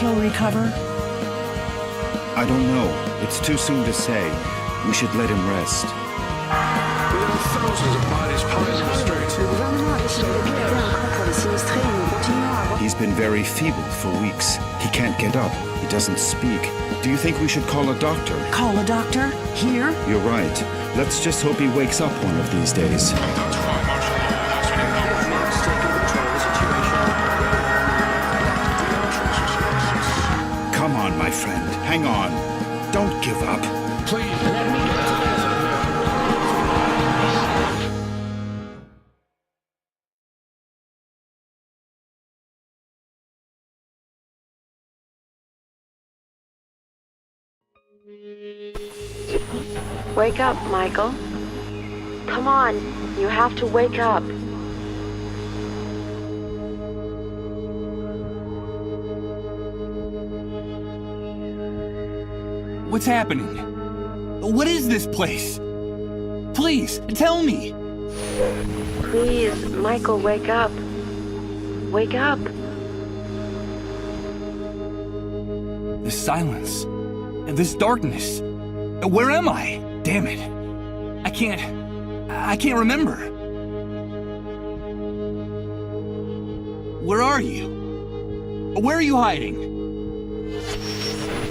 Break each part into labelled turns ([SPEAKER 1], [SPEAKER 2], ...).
[SPEAKER 1] he'll recover?
[SPEAKER 2] I don't know. It's too soon to say. We should let him rest.
[SPEAKER 3] There are thousands of bodies piling the streets.
[SPEAKER 2] He's been very feeble for weeks. He can't get up. He doesn't speak. Do you think we should call a doctor?
[SPEAKER 1] Call a doctor? Here?
[SPEAKER 2] You're right. Let's just hope he wakes up one of these days. Come on, my friend. Hang on. Don't give up.
[SPEAKER 3] Please, let me get to this.
[SPEAKER 4] Wake up, Michael. Come on, you have to wake up.
[SPEAKER 5] What's happening? What is this place? Please, tell me!
[SPEAKER 4] Please, Michael, wake up. Wake up.
[SPEAKER 5] This silence, and this darkness. Where am I? Damn it. I can't remember. Where are you? Where are you hiding?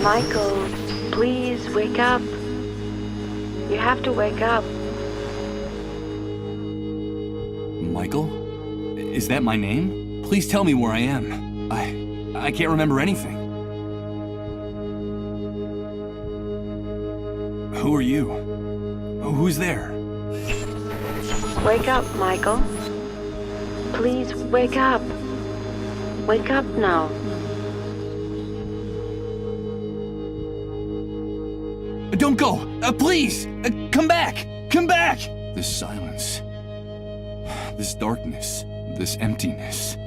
[SPEAKER 4] Michael, please wake up. You have to wake up.
[SPEAKER 5] Michael? Is that my name? Please tell me where I am. I can't remember anything. Who are you? Who's there?
[SPEAKER 4] Wake up, Michael. Please wake up. Wake up now.
[SPEAKER 5] Don't go! Please! Come back! Come back! This silence. This darkness. This emptiness.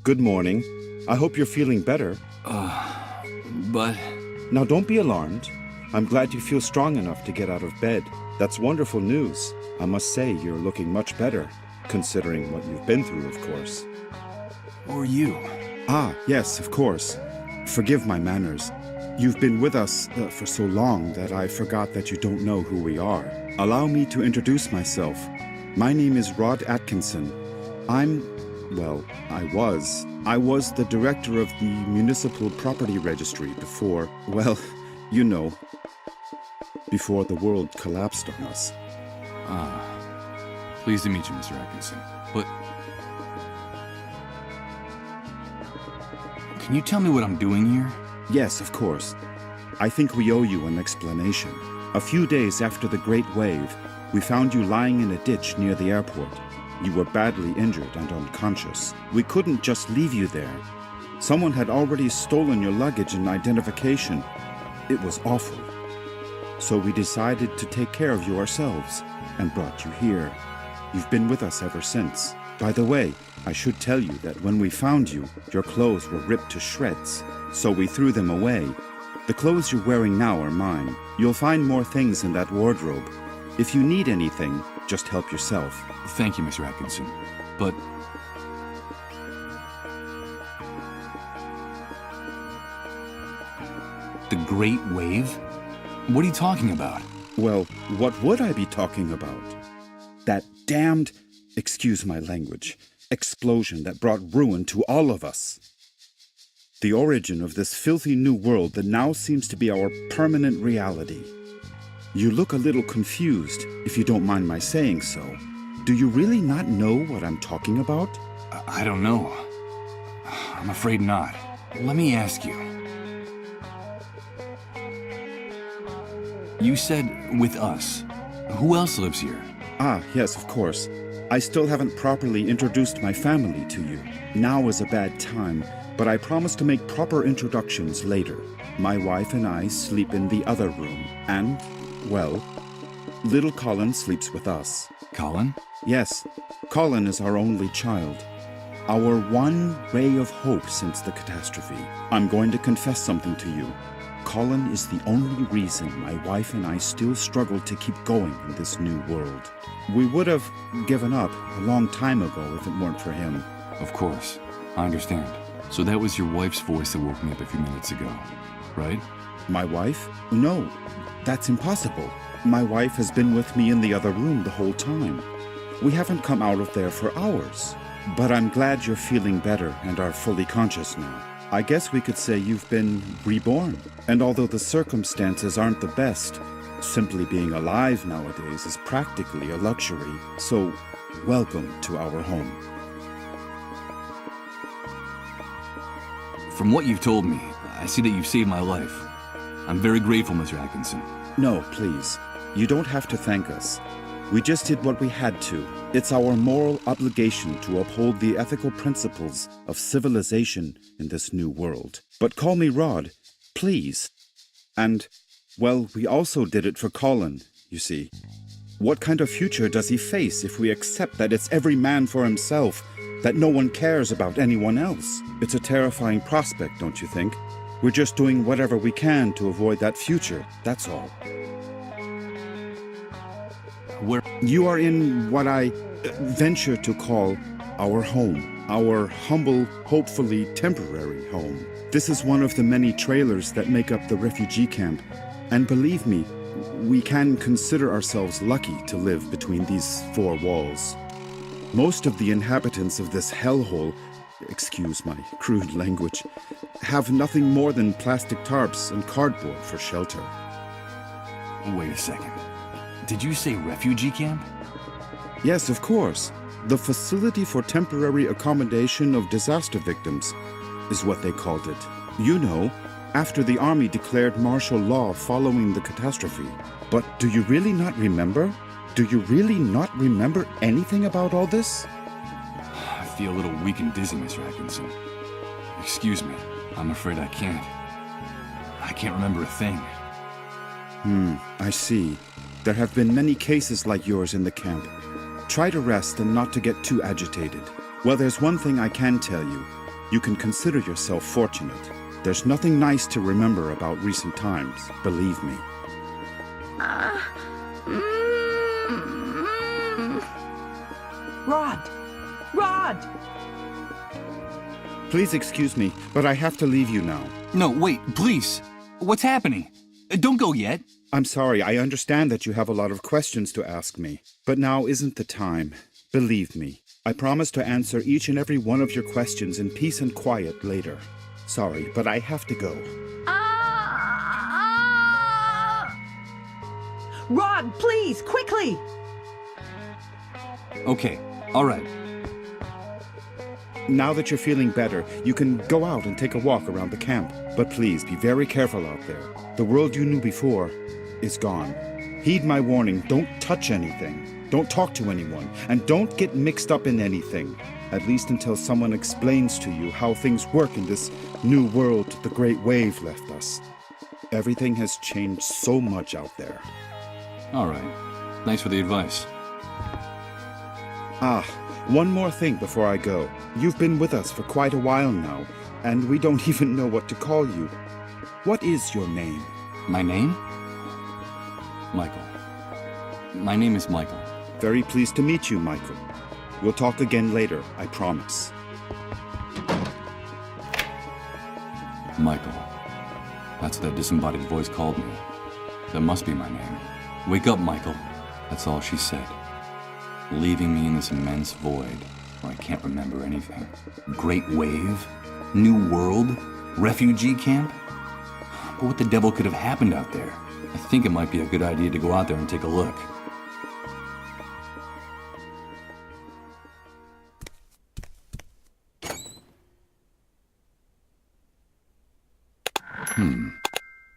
[SPEAKER 2] Good morning. I hope you're feeling better.
[SPEAKER 5] But...
[SPEAKER 2] Now don't be alarmed. I'm glad you feel strong enough to get out of bed. That's wonderful news. I must say you're looking much better, considering what you've been through, of course.
[SPEAKER 5] Who are you?
[SPEAKER 2] Ah, yes, of course. Forgive my manners. You've been with us for so long that I forgot that you don't know who we are. Allow me to introduce myself. My name is Rod Atkinson. I was the director of the Municipal Property Registry before, well, you know, before the world collapsed on us.
[SPEAKER 5] Pleased to meet you, Mr. Atkinson. But... Can you tell me what I'm doing here?
[SPEAKER 2] Yes, of course. I think we owe you an explanation. A few days after the Great Wave, we found you lying in a ditch near the airport. You were badly injured and unconscious. We couldn't just leave you there. Someone had already stolen your luggage and identification. It was awful. So we decided to take care of you ourselves and brought you here. You've been with us ever since. By the way, I should tell you that when we found you, your clothes were ripped to shreds, so we threw them away. The clothes you're wearing now are mine. You'll find more things in that wardrobe. If you need anything, just help yourself.
[SPEAKER 5] Thank you, Mr. Atkinson. But... The Great Wave? What are you talking about?
[SPEAKER 2] Well, what would I be talking about? That damned, excuse my language, explosion that brought ruin to all of us. The origin of this filthy new world that now seems to be our permanent reality. You look a little confused, if you don't mind my saying so. Do you really not know what I'm talking about?
[SPEAKER 5] I don't know. I'm afraid not. Let me ask you. You said with us. Who else lives here?
[SPEAKER 2] Ah, yes, of course. I still haven't properly introduced my family to you. Now is a bad time, but I promise to make proper introductions later. My wife and I sleep in the other room, and, well, little Colin sleeps with us.
[SPEAKER 5] Colin?
[SPEAKER 2] Yes, Colin is our only child. Our one ray of hope since the catastrophe. I'm going to confess something to you. Colin is the only reason my wife and I still struggle to keep going in this new world. We would have given up a long time ago if it weren't for him.
[SPEAKER 5] Of course. I understand. So that was your wife's voice that woke me up a few minutes ago, right?
[SPEAKER 2] My wife? No, that's impossible. My wife has been with me in the other room the whole time. We haven't come out of there for hours. But I'm glad you're feeling better and are fully conscious now. I guess we could say you've been reborn. And although the circumstances aren't the best, simply being alive nowadays is practically a luxury. So, welcome to our home.
[SPEAKER 5] From what you've told me, I see that you've saved my life. I'm very grateful, Mr. Atkinson.
[SPEAKER 2] No, please. You don't have to thank us. We just did what we had to. It's our moral obligation to uphold the ethical principles of civilization in this new world. But call me Rod, please. And, well, we also did it for Colin, you see. What kind of future does he face if we accept that it's every man for himself, that no one cares about anyone else? It's a terrifying prospect, don't you think? We're just doing whatever we can to avoid that future, that's all. You are in what I venture to call our home, our humble, hopefully temporary home. This is one of the many trailers that make up the refugee camp, and believe me, we can consider ourselves lucky to live between these four walls. Most of the inhabitants of this hellhole, excuse my crude language, have nothing more than plastic tarps and cardboard for shelter.
[SPEAKER 5] Wait a second. Did you say refugee camp?
[SPEAKER 2] Yes, of course. The Facility for Temporary Accommodation of Disaster Victims is what they called it. You know, after the army declared martial law following the catastrophe. But do you really not remember? Do you really not remember anything about all this?
[SPEAKER 5] I feel a little weak and dizzy, Mr. Atkinson. Excuse me. I'm afraid I can't. I can't remember a thing.
[SPEAKER 2] I see. There have been many cases like yours in the camp. Try to rest and not to get too agitated. Well, there's one thing I can tell you. You can consider yourself fortunate. There's nothing nice to remember about recent times, believe me.
[SPEAKER 1] Rod! Rod!
[SPEAKER 2] Please excuse me, but I have to leave you now.
[SPEAKER 5] No, wait, please. What's happening? Don't go yet.
[SPEAKER 2] I'm sorry, I understand that you have a lot of questions to ask me, but now isn't the time. Believe me, I promise to answer each and every one of your questions in peace and quiet later. Sorry, but I have to go.
[SPEAKER 1] Rod, please, quickly!
[SPEAKER 5] Okay, all right.
[SPEAKER 2] Now that you're feeling better, you can go out and take a walk around the camp. But please, be very careful out there. The world you knew before is gone. Heed my warning, don't touch anything. Don't talk to anyone, and don't get mixed up in anything. At least until someone explains to you how things work in this new world the Great Wave left us. Everything has changed so much out there.
[SPEAKER 5] All right. Thanks for the advice.
[SPEAKER 2] One more thing before I go. You've been with us for quite a while now, and we don't even know what to call you. What is your name?
[SPEAKER 5] My name? Michael. My name is Michael.
[SPEAKER 2] Very pleased to meet you, Michael. We'll talk again later, I promise.
[SPEAKER 5] Michael. That's what that disembodied voice called me. That must be my name. Wake up, Michael. That's all she said. Leaving me in this immense void where I can't remember anything. Great wave? New world? Refugee camp? But what the devil could have happened out there? I think it might be a good idea to go out there and take a look.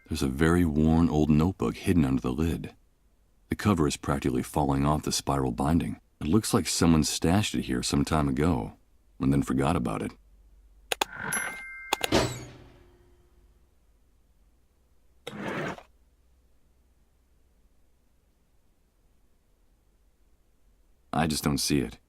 [SPEAKER 5] There's a very worn old notebook hidden under the lid. The cover is practically falling off the spiral binding. It looks like someone stashed it here some time ago, and then forgot about it. I just don't see it.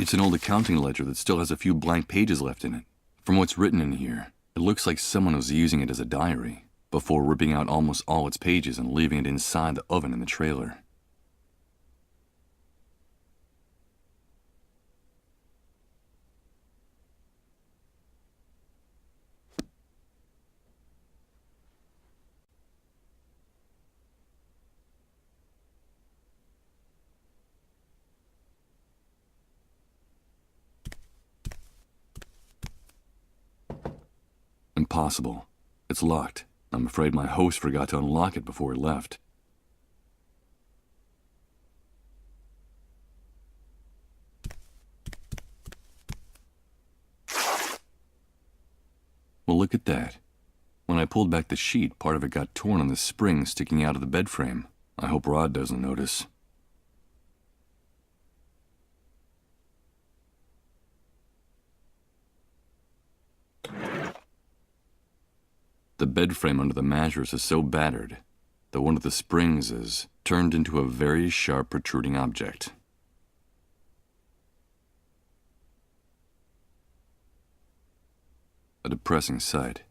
[SPEAKER 5] It's an old accounting ledger that still has a few blank pages left in it. From what's written in here, it looks like someone was using it as a diary before ripping out almost all its pages and leaving it inside the oven in the trailer. Impossible. It's locked. I'm afraid my host forgot to unlock it before he left. Well, look at that. When I pulled back the sheet, part of it got torn on the spring sticking out of the bed frame. I hope Rod doesn't notice. The bed frame under the mattress is so battered that one of the springs is turned into a very sharp protruding object. A depressing sight.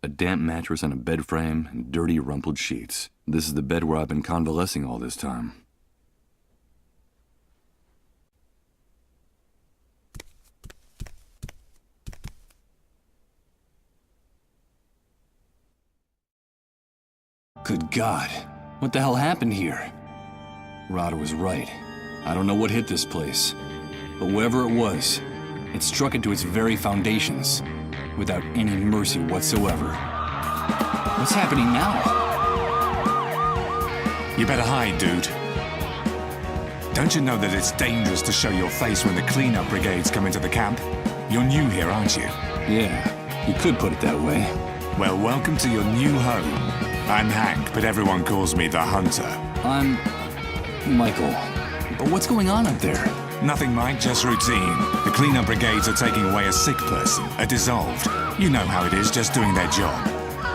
[SPEAKER 5] A damp mattress on a bed frame and dirty, rumpled sheets. This is the bed where I've been convalescing all this time. Good God, what the hell happened here? Rod was right. I don't know what hit this place, but whatever it was, it struck into its very foundations, without any mercy whatsoever. What's happening now?
[SPEAKER 6] You better hide, dude. Don't you know that it's dangerous to show your face when the cleanup brigades come into the camp? You're new here, aren't you?
[SPEAKER 5] Yeah, you could put it that way.
[SPEAKER 6] Well, welcome to your new home. I'm Hank, but everyone calls me the Hunter.
[SPEAKER 5] I'm Michael. But what's going on up there?
[SPEAKER 6] Nothing, Mike, just routine. The cleanup brigades are taking away a sick person, a dissolved. You know how it is, just doing their job.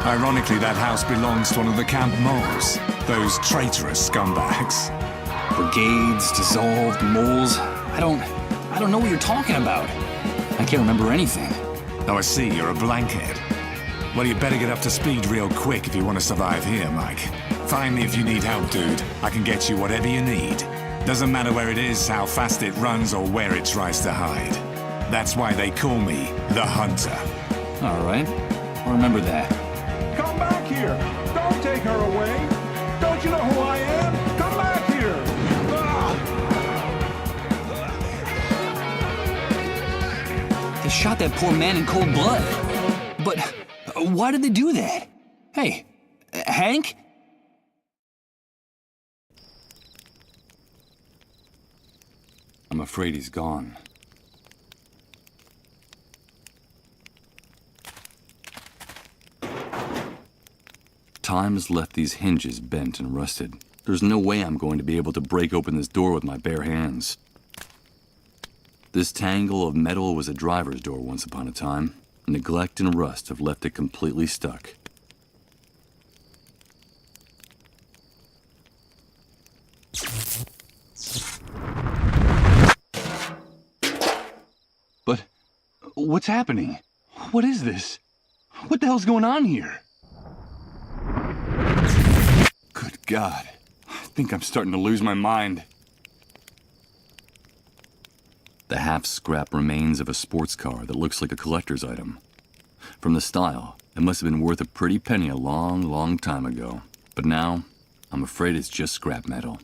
[SPEAKER 6] Ironically, that house belongs to one of the camp moles. Those traitorous scumbags.
[SPEAKER 5] Brigades, dissolved, moles. I don't know what you're talking about. I can't remember anything.
[SPEAKER 6] Oh, I see, you're a blankhead. Well, you better get up to speed real quick if you want to survive here, Mike. Find me if you need help, dude. I can get you whatever you need. Doesn't matter where it is, how fast it runs, or where it tries to hide. That's why they call me the Hunter.
[SPEAKER 5] All right, I'll remember that.
[SPEAKER 7] Come back here! Don't take her away! Don't you know who I am? Come back here!
[SPEAKER 5] They shot that poor man in cold blood. But why did they do that? Hey, Hank? I'm afraid he's gone. Time has left these hinges bent and rusted. There's no way I'm going to be able to break open this door with my bare hands. This tangle of metal was a driver's door once upon a time. Neglect and rust have left it completely stuck. But what's happening? What is this? What the hell's going on here? Good God. I think I'm starting to lose my mind. The half-scrap remains of a sports car that looks like a collector's item. From the style, it must have been worth a pretty penny a long, long time ago. But now, I'm afraid it's just scrap metal.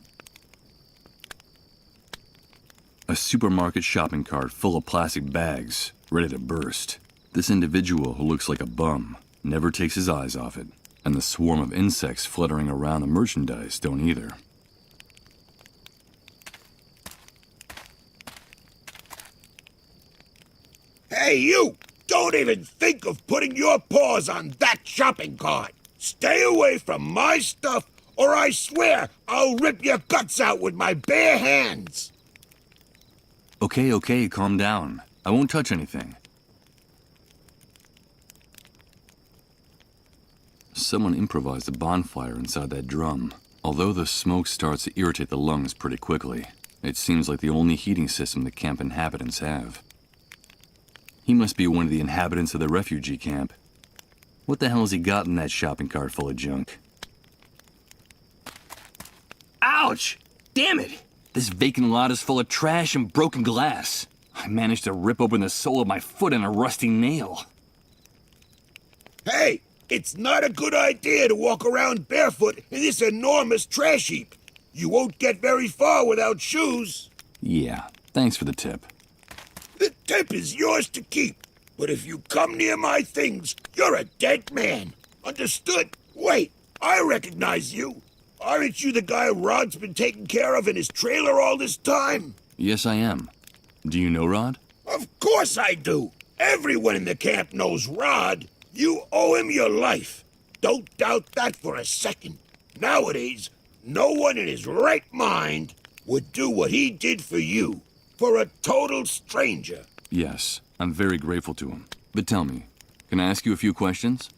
[SPEAKER 5] A supermarket shopping cart full of plastic bags, ready to burst. This individual who looks like a bum never takes his eyes off it. And the swarm of insects fluttering around the merchandise don't either.
[SPEAKER 8] Hey, you! Don't even think of putting your paws on that shopping cart! Stay away from my stuff, or I swear I'll rip your guts out with my bare hands!
[SPEAKER 5] Okay, calm down. I won't touch anything. Someone improvised a bonfire inside that drum, although the smoke starts to irritate the lungs pretty quickly. It seems like the only heating system the camp inhabitants have. He must be one of the inhabitants of the refugee camp. What the hell has he got in that shopping cart full of junk? Ouch! Damn it! This vacant lot is full of trash and broken glass. I managed to rip open the sole of my foot in a rusty nail.
[SPEAKER 8] Hey, it's not a good idea to walk around barefoot in this enormous trash heap. You won't get very far without shoes.
[SPEAKER 5] Yeah, thanks for the tip.
[SPEAKER 8] The tip is yours to keep. But if you come near my things, you're a dead man. Understood? Wait, I recognize you. Aren't you the guy Rod's been taking care of in his trailer all this time?
[SPEAKER 5] Yes, I am. Do you know Rod?
[SPEAKER 8] Of course I do. Everyone in the camp knows Rod. You owe him your life. Don't doubt that for a second. Nowadays, no one in his right mind would do what he did for you, for a total stranger.
[SPEAKER 5] Yes, I'm very grateful to him. But tell me, can I ask you a few questions?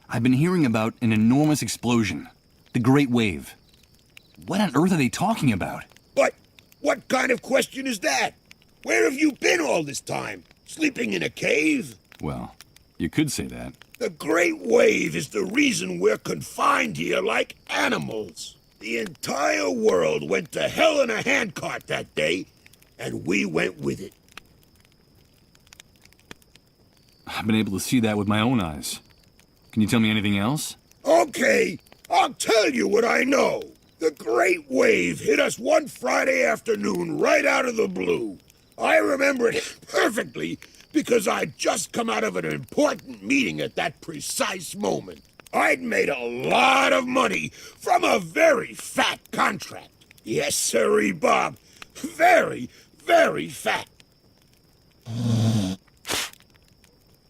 [SPEAKER 5] I've been hearing about an enormous explosion. The Great Wave. What on earth are they talking about?
[SPEAKER 8] But what kind of question is that? Where have you been all this time? Sleeping in a cave?
[SPEAKER 5] Well, you could say that.
[SPEAKER 8] The Great Wave is the reason we're confined here like animals. The entire world went to hell in a handcart that day, and we went with it.
[SPEAKER 5] I've been able to see that with my own eyes. Can you tell me anything else?
[SPEAKER 8] Okay, I'll tell you what I know. The Great Wave hit us one Friday afternoon right out of the blue. I remember it perfectly because I'd just come out of an important meeting at that precise moment. I'd made a lot of money from a very fat contract. Yes, sirree, Bob. Very, very fat.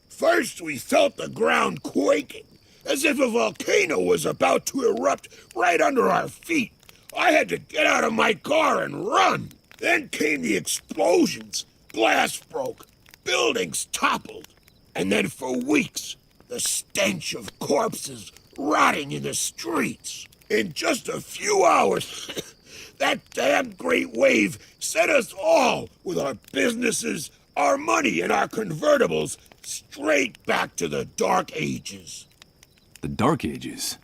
[SPEAKER 8] First, we felt the ground quaking, as if a volcano was about to erupt right under our feet. I had to get out of my car and run. Then came the explosions. Glass broke. Buildings toppled. And then for weeks, the stench of corpses rotting in the streets. In just a few hours, that damn Great Wave set us all, with our businesses, our money, and our convertibles, straight back to the Dark Ages.
[SPEAKER 5] The Dark Ages?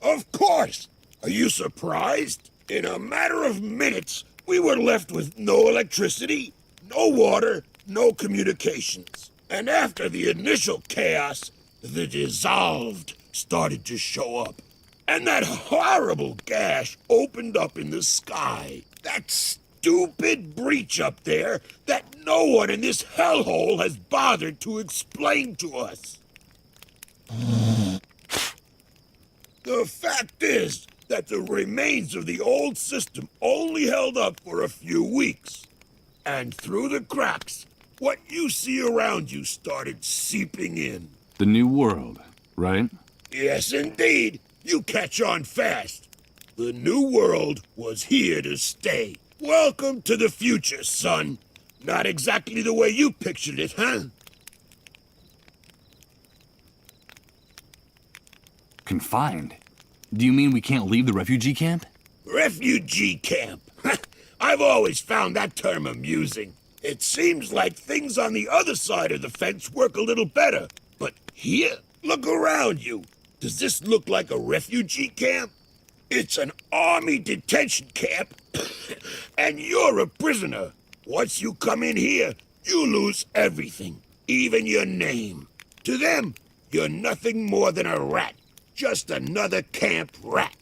[SPEAKER 8] Of course! Are you surprised? In a matter of minutes, we were left with no electricity, no water, no communications. And after the initial chaos, the dissolved started to show up. And that horrible gash opened up in the sky. That stupid breach up there that no one in this hellhole has bothered to explain to us. The fact is that the remains of the old system only held up for a few weeks. And through the cracks, what you see around you started seeping in.
[SPEAKER 5] The New World, right?
[SPEAKER 8] Yes, indeed. You catch on fast. The New World was here to stay. Welcome to the future, son. Not exactly the way you pictured it, huh?
[SPEAKER 5] Confined? Do you mean we can't leave the refugee camp?
[SPEAKER 8] Refugee camp. I've always found that term amusing. It seems like things on the other side of the fence work a little better. But here, look around you. Does this look like a refugee camp? It's an army detention camp, and you're a prisoner. Once you come in here, you lose everything, even your name. To them, you're nothing more than a rat, just another camp rat.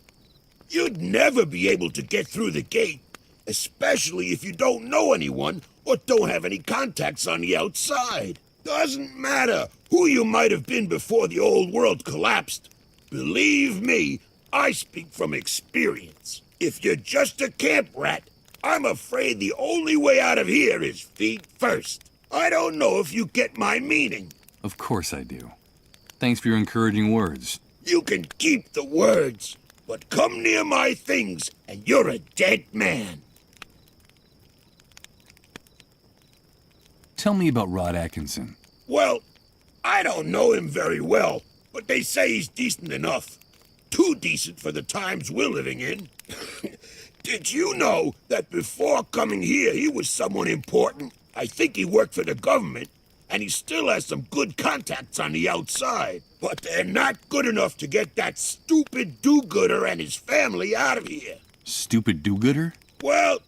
[SPEAKER 8] You'd never be able to get through the gate, especially if you don't know anyone or don't have any contacts on the outside. Doesn't matter who you might have been before the old world collapsed. Believe me, I speak from experience. If you're just a camp rat, I'm afraid the only way out of here is feet first. I don't know if you get my meaning.
[SPEAKER 5] Of course I do. Thanks for your encouraging words.
[SPEAKER 8] You can keep the words, but come near my things and you're a dead man.
[SPEAKER 5] Tell me about Rod Atkinson.
[SPEAKER 8] Well, I don't know him very well, but they say he's decent enough. too decent for the times we're living in. Did you know that before coming here he was someone important? I think he worked for the government, and he still has some good contacts on the outside. But they're not good enough to get that stupid do-gooder and his family out of here.
[SPEAKER 5] Stupid do-gooder?
[SPEAKER 8] Well,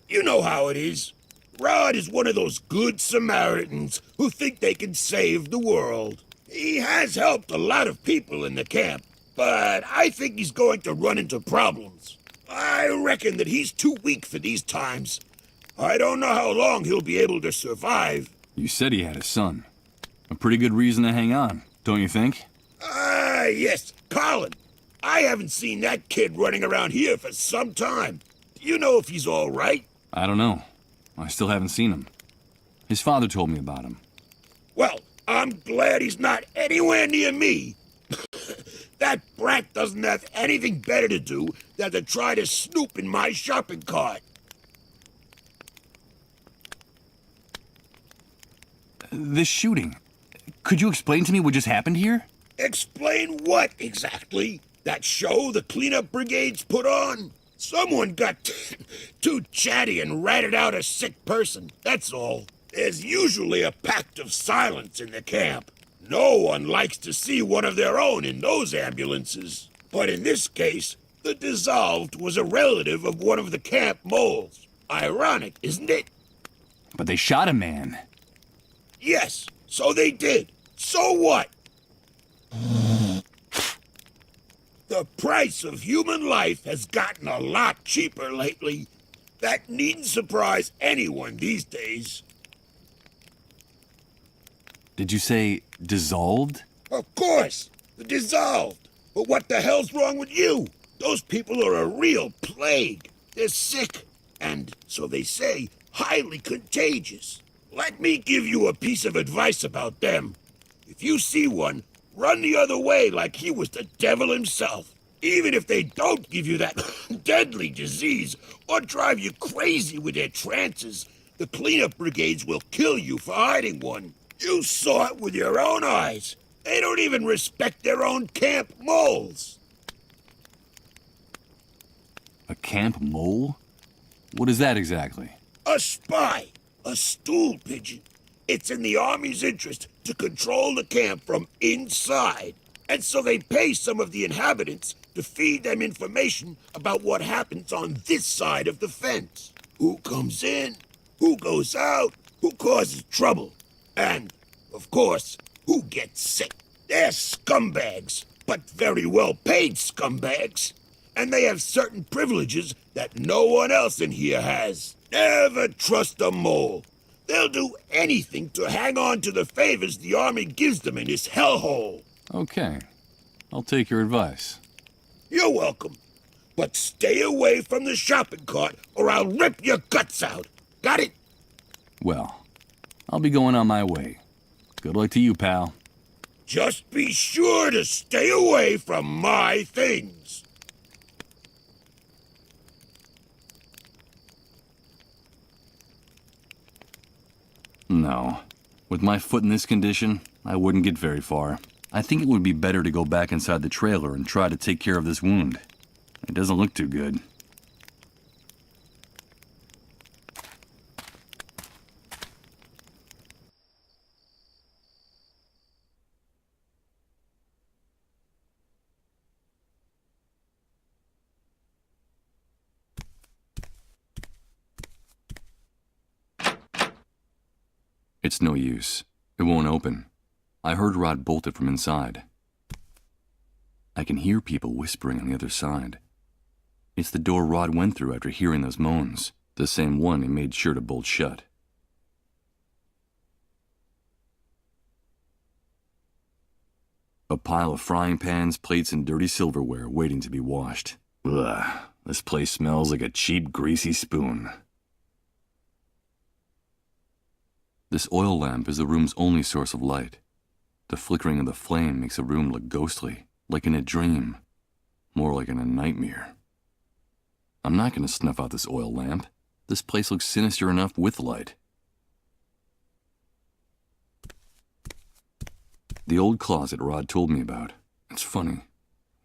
[SPEAKER 8] you know how it is. Rod is one of those good Samaritans who think they can save the world. He has helped a lot of people in the camp, but I think he's going to run into problems. I reckon that he's too weak for these times. I don't know how long he'll be able to survive.
[SPEAKER 5] You said he had a son. A pretty good reason to hang on, don't you think?
[SPEAKER 8] Yes, Colin. I haven't seen that kid running around here for some time. Do you know if he's all right?
[SPEAKER 5] I don't know. I still haven't seen him. His father told me about him.
[SPEAKER 8] Well, I'm glad he's not anywhere near me. That brat doesn't have anything better to do than to try to snoop in my shopping cart.
[SPEAKER 5] This shooting. Could you explain to me what just happened here?
[SPEAKER 8] Explain what exactly? That show the cleanup brigades put on? Someone got too chatty and ratted out a sick person, that's all. There's usually a pact of silence in the camp. No one likes to see one of their own in those ambulances. But in this case, the dissolved was a relative of one of the camp moles. Ironic, isn't it?
[SPEAKER 5] But they shot a man.
[SPEAKER 8] Yes, so they did. So what? The price of human life has gotten a lot cheaper lately. That needn't surprise anyone these days.
[SPEAKER 5] Did you say dissolved?
[SPEAKER 8] Of course, the dissolved. But what the hell's wrong with you? Those people are a real plague. They're sick, and, so they say, highly contagious. Let me give you a piece of advice about them. If you see one, run the other way like he was the devil himself. Even if they don't give you that deadly disease or drive you crazy with their trances, the cleanup brigades will kill you for hiding one. You saw it with your own eyes. They don't even respect their own camp moles.
[SPEAKER 5] A camp mole? What is that exactly?
[SPEAKER 8] A spy. A stool pigeon. It's in the Army's interest to control the camp from inside. And so they pay some of the inhabitants to feed them information about what happens on this side of the fence. Who comes in, who goes out, who causes trouble. And, of course, who gets sick. They're scumbags, but very well-paid scumbags. And they have certain privileges that no one else in here has. Never trust a mole. They'll do anything to hang on to the favors the Army gives them in this hellhole.
[SPEAKER 5] Okay. I'll take your advice.
[SPEAKER 8] You're welcome. But stay away from the shopping cart or I'll rip your guts out. Got it?
[SPEAKER 5] Well, I'll be going on my way. Good luck to you, pal.
[SPEAKER 8] Just be sure to stay away from my things.
[SPEAKER 5] No. With my foot in this condition, I wouldn't get very far. I think it would be better to go back inside the trailer and try to take care of this wound. It doesn't look too good. It's no use. It won't open. I heard Rod bolt it from inside. I can hear people whispering on the other side. It's the door Rod went through after hearing those moans, the same one he made sure to bolt shut. A pile of frying pans, plates, and dirty silverware waiting to be washed. Ugh, this place smells like a cheap, greasy spoon. This oil lamp is the room's only source of light. The flickering of the flame makes the room look ghostly, like in a dream, more like in a nightmare. I'm not going to snuff out this oil lamp. This place looks sinister enough with light. The old closet Rod told me about. It's funny.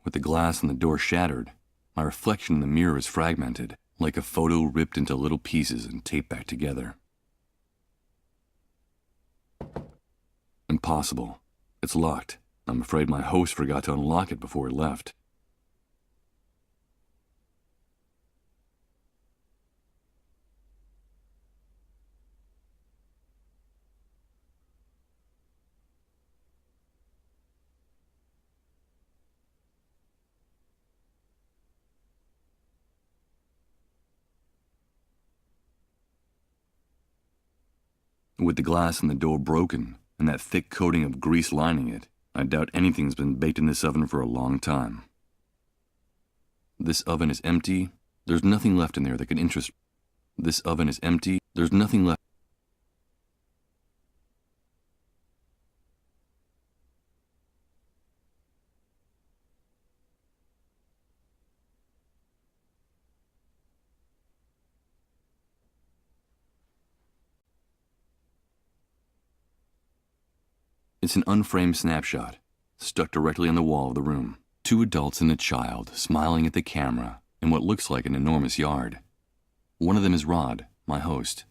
[SPEAKER 5] With the glass on the door shattered, my reflection in the mirror is fragmented, like a photo ripped into little pieces and taped back together. Impossible. It's locked. I'm afraid my host forgot to unlock it before he left. With the glass in the door broken and that thick coating of grease lining it, I doubt anything's been baked in this oven for a long time. This oven is empty. There's nothing left in there that can interest. This oven is empty. There's nothing left. It's an unframed snapshot, stuck directly on the wall of the room. 2 adults and a child smiling at the camera in what looks like an enormous yard. One of them is Rod, my host.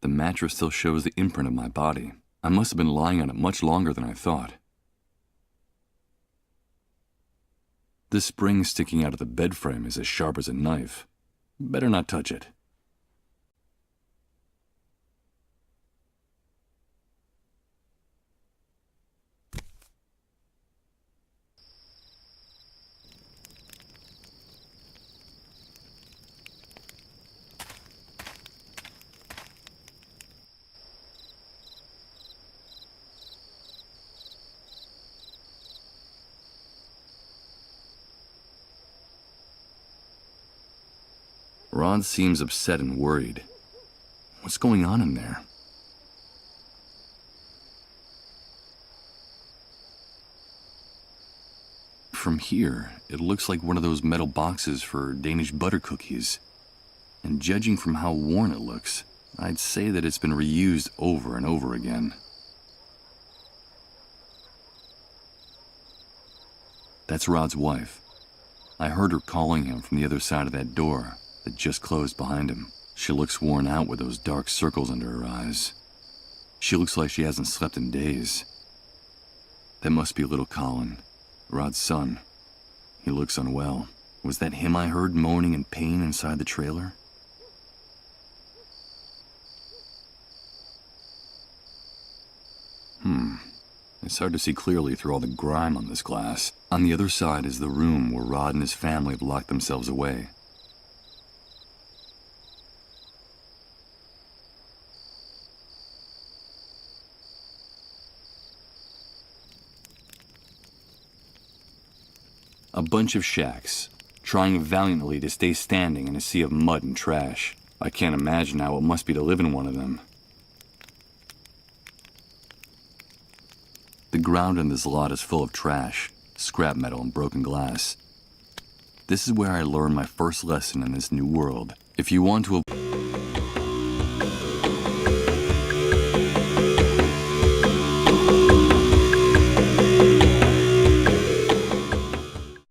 [SPEAKER 5] The mattress still shows the imprint of my body. I must have been lying on it much longer than I thought. This spring sticking out of the bed frame is as sharp as a knife. Better not touch it. Rod seems upset and worried. What's going on in there? From here, it looks like one of those metal boxes for Danish butter cookies. And judging from how worn it looks, I'd say that it's been reused over and over again. That's Rod's wife. I heard her calling him from the other side of that door that just closed behind him. She looks worn out with those dark circles under her eyes. She looks like she hasn't slept in days. That must be little Colin, Rod's son. He looks unwell. Was that him I heard moaning in pain inside the trailer? It's hard to see clearly through all the grime on this glass. On the other side is the room where Rod and his family have locked themselves away. A bunch of shacks, trying valiantly to stay standing in a sea of mud and trash. I can't imagine how it must be to live in one of them. The ground in this lot is full of trash, scrap metal, and broken glass. This is where I learned my first lesson in this new world. If you want to